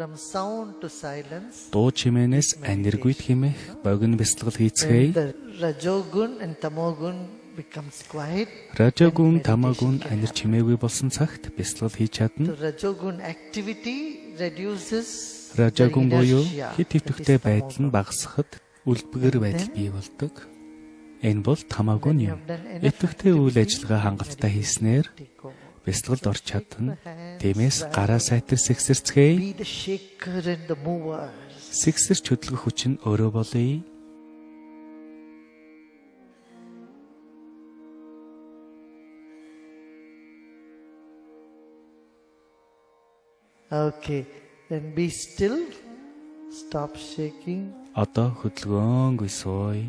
from sound to silence. Дуу чимээнээс аниргүйд хэмэх богино бясалгал Then хийцгээе. the Rajogun and Tamogun becomes quiet. Рожогун, Then тамагун meditation can анир happen. чимээгүй болсон цагт бясалгал хийж чадна. The Rajogun activity reduces the Рожогун буюу inertia. хит That хөвтөгтэй is байдал нь Tamogun. багасхад үлбэгэр байдал бий болдог. Энэ бол тамагун When you юм. have done enough Идэвхтэй үйл activity, ажиллагаа хангалттай хийснээр take over. бясалгалд орч чадна. Тиймээс гараа сайтар сэгсэрцгээе. Be the shaker and the mover. Сэгсэрч хөдөлгөх хүч нь өөрөө болъё. Okay, then be still. Stop shaking. Одоо хөдөлгөөнгүй сууя.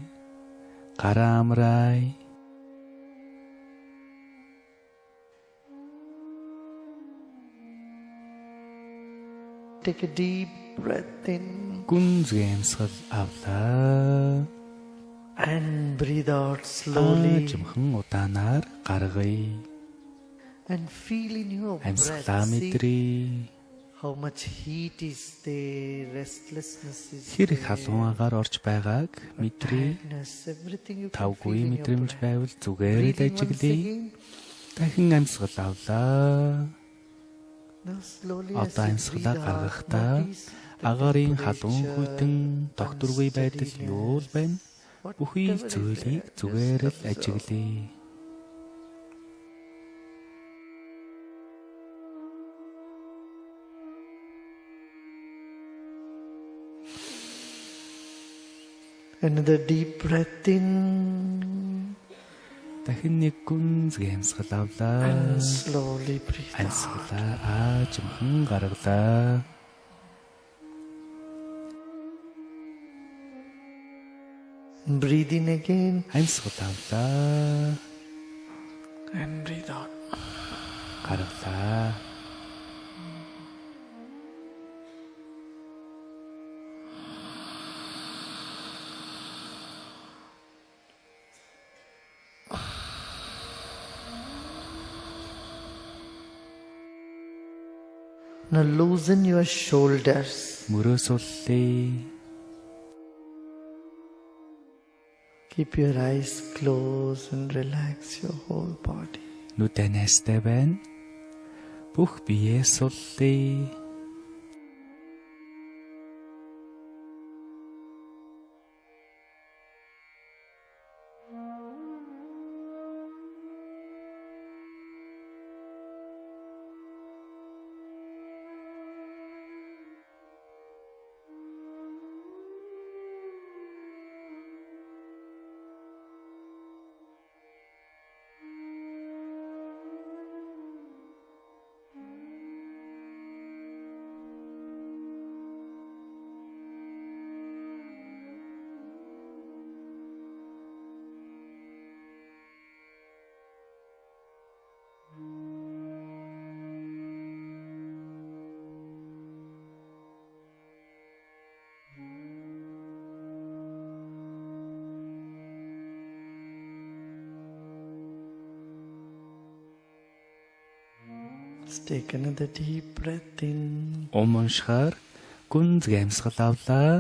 Гараа амраая. Take a deep breath in Гүнзгий амьсгал авлаа. and breathe out slowly. Жимхэн удаанаар гаргая. And feel in your breath. Амьсгалаа See мэдрээ. how much heat is there, restlessness is Тэр их there, халуун агаар орж байгааг мэдрээ. tiredness, everything you can feel Тавгүй in your мэдрэмж breath. байвал зүгээр л Breathing once ажиглая. again. Дахин амьсгал авлаа. Now slowly Одоо as you амьсгалаа breathe out, гаргахдаа notice the агаарын халуун temperature, хүйтэн докторгүй байдал юу л байна? Бүхий whatever is зүйлийг there, зүгээр л just observe. ажиглая. Another deep breath in Дахин нэг гүнзгий амьсгал авлаа. and slowly breathe out. Амьсгалаа жимхэн гаргалаа. Breathe in again Амьсгал авлаа. and breathe out. Гаргалаа. Now loosen your shoulders. Мөрөө суллээ. Keep your eyes closed and relax your whole body. Нүдэ найстай байна. Бүх биеэ суллээ. Let's take another deep breath in. Умуншихаар гүнзгий амьсгал авлаа.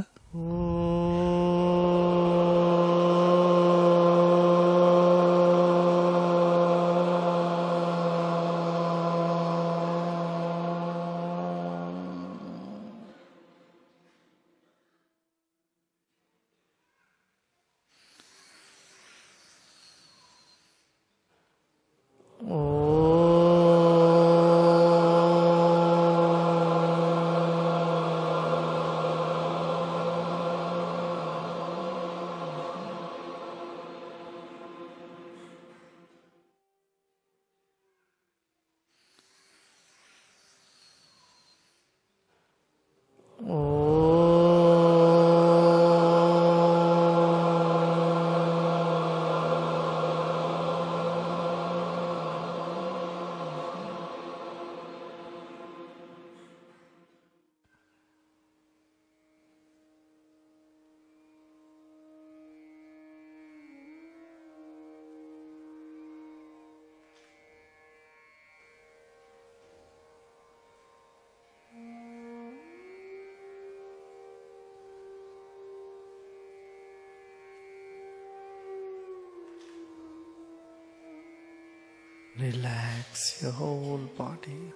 Relax your whole body.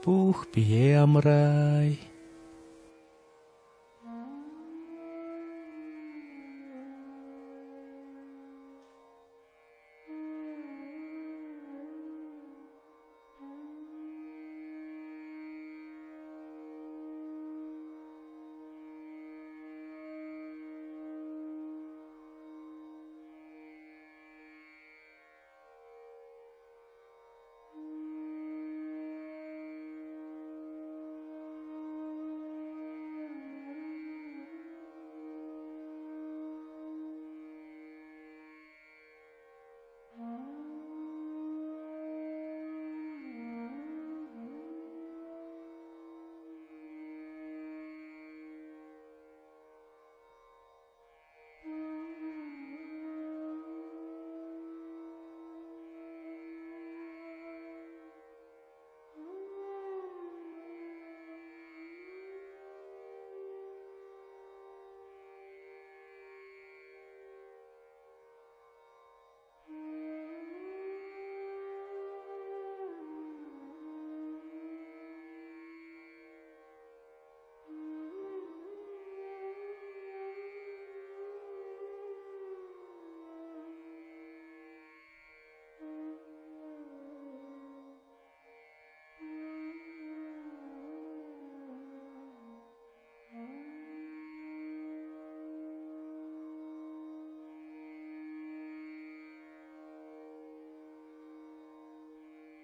Бүх биеэ амраа.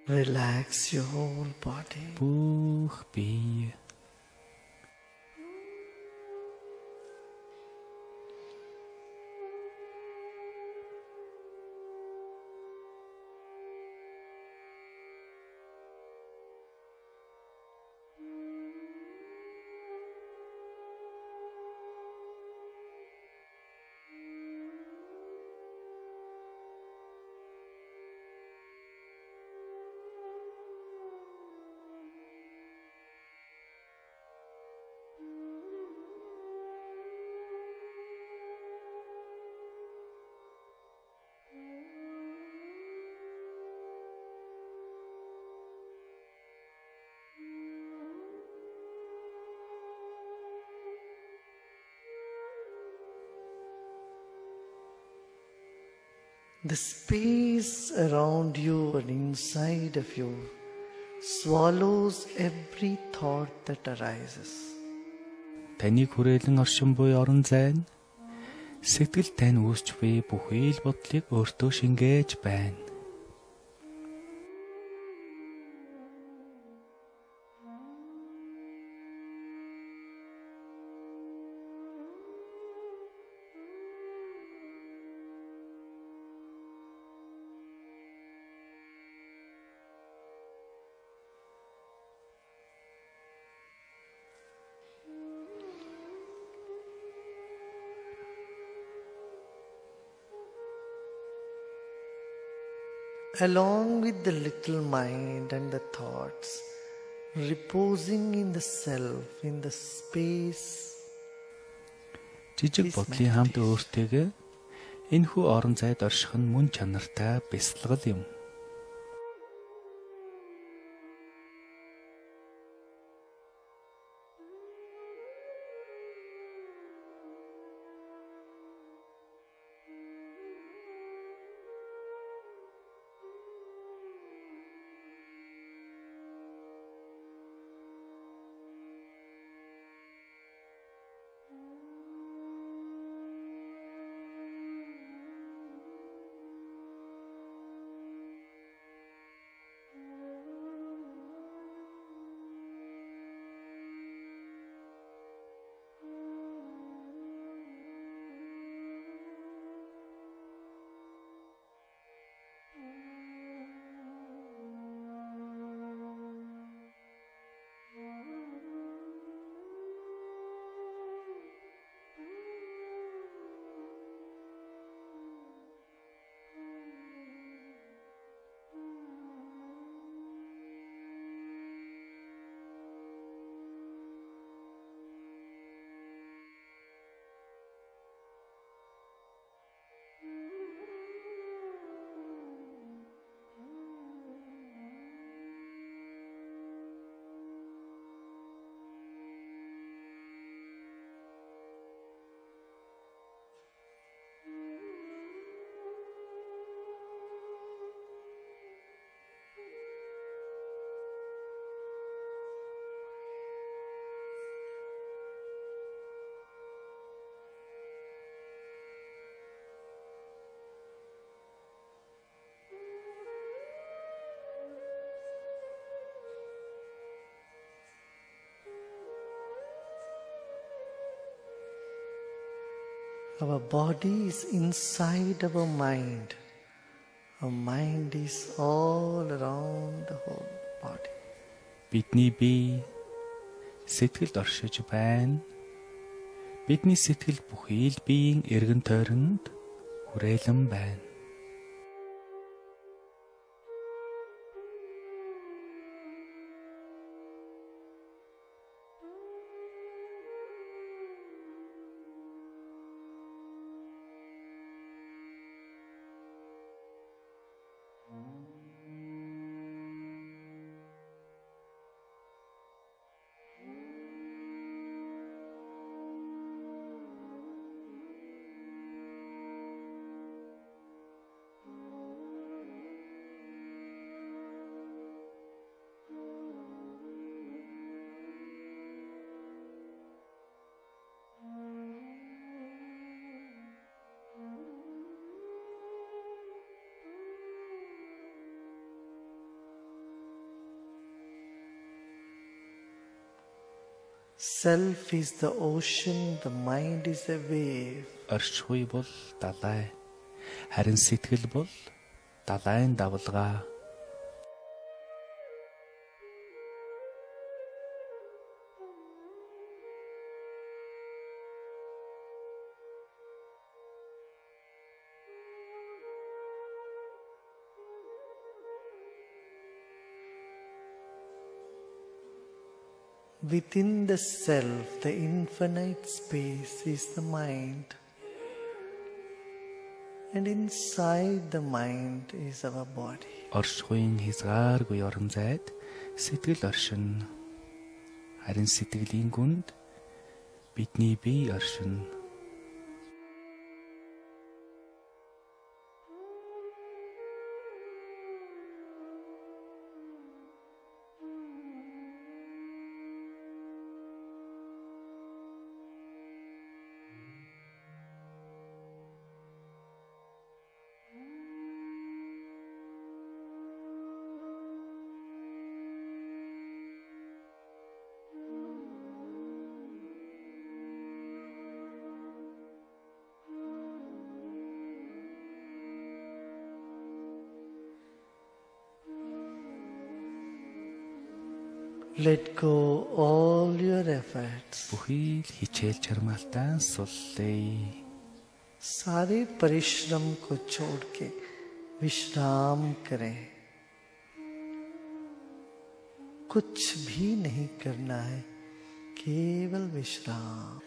Relax your whole body. Бүх бие. The space around you and inside of you swallows every thought that arises. Таныг хүрээлэн оршин буй орон зай нь сэтгэл тань үүсч буй бүхий л бодлыг өөртөө шингээж байна. Along with the little mind and the thoughts, reposing in the self, in the space, Жижиг бодлын хамт өөртөөгөө энэхүү орон зайд орших нь мөн чанартай бясалгал юм. Our body is inside our mind. Our mind is all around the whole body. Бидний бие сэтгэлд оршиж байна. Бидний сэтгэл бүхий л биеийн эргэн тойронд хүрээлэн байна. Self is the ocean, the mind is a wave. Оршихуй бол далай. Харин сэтгэл бол далайн давлгаа. Within the self, the infinite space is the mind. And inside the mind is our body. Оршихуйн хязгааргүй орон зайд сэтгэл оршино. Харин сэтгэлийн гүнд бидний бие оршино. Let go all your efforts. Бүхий л хичээл чармаалтаа суллээ. सारे परिश्रम को छोड़ के विश्राम करें. कुछ भी नहीं करना है, केवल विश्राम.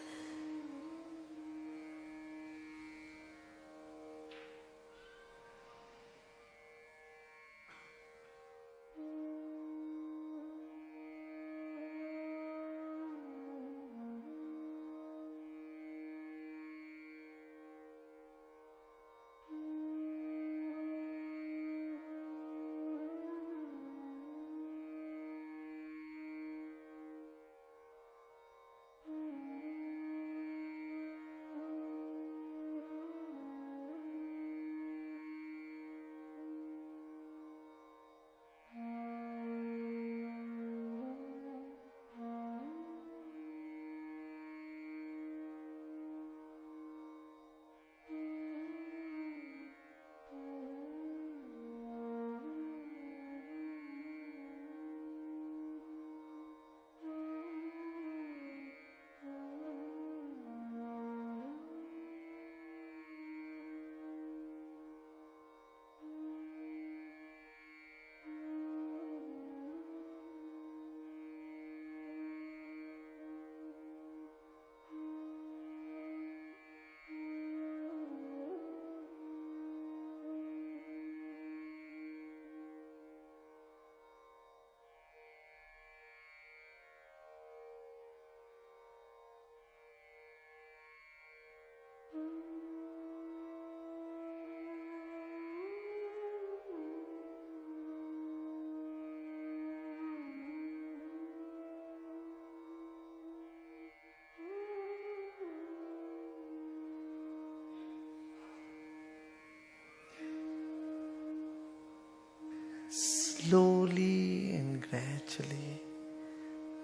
Slowly and gradually,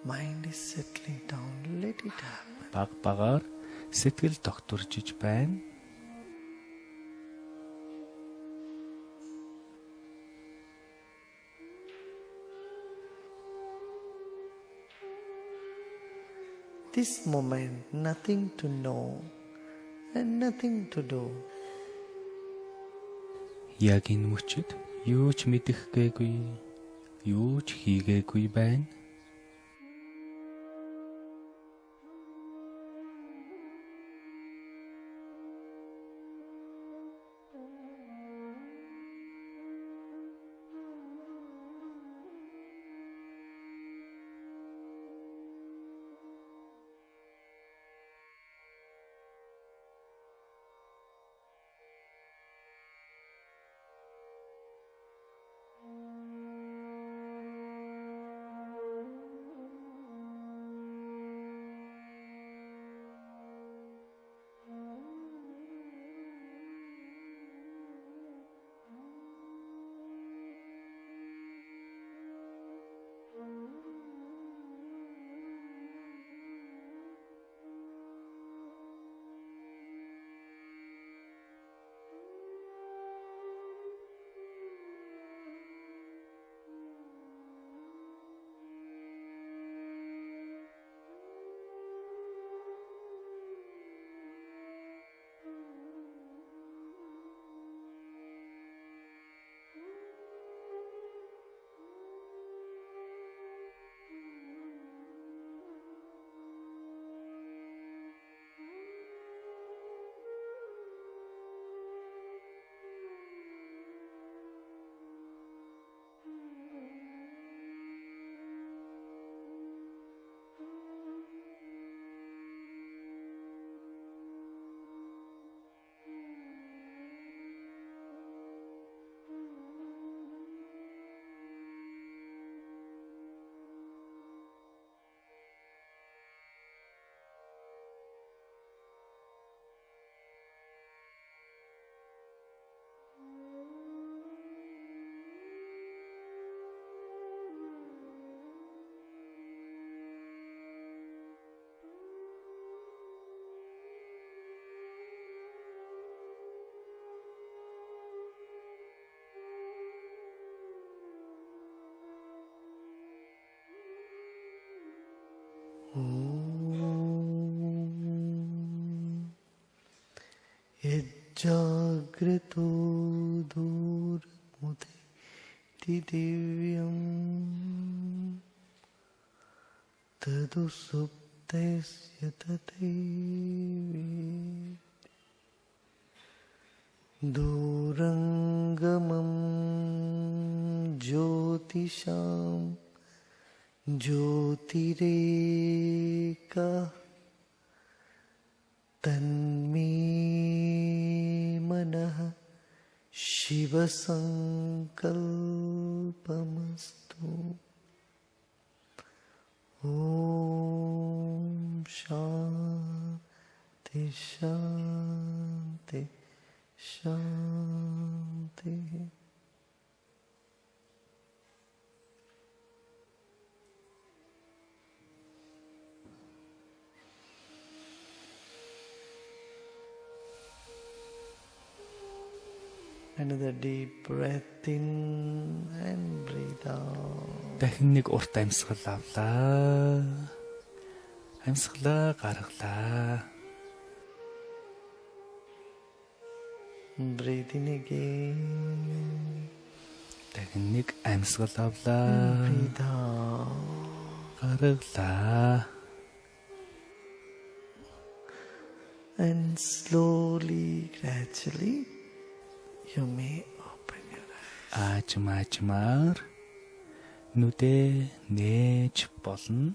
mind is settling down. Let it happen. Баг багаар Сэтгэл докторжиж байна. This moment, nothing to know and nothing to do. Яг энэ мөчид юу ч мэдэхгээгүй, юу ч хийгээгүй байна. Yajjagrito durmute divyam tadu suptesya tatevi durangamam jyotisham jyotireka तन्मे मनः शिवसंकल्पमस्तु ॐ शान्ति शान्ति शान्ति. Another deep breath in and breathe out. Дахин нэг урт амьсгал авлаа. Амьсгалаа гаргалаа. Breathe in again. Дахин нэг амьсгал авлаа. Breathe out. Гаргалаа. And slowly, gradually, you may open your eyes. Аажмаар нүдээ нээж болно.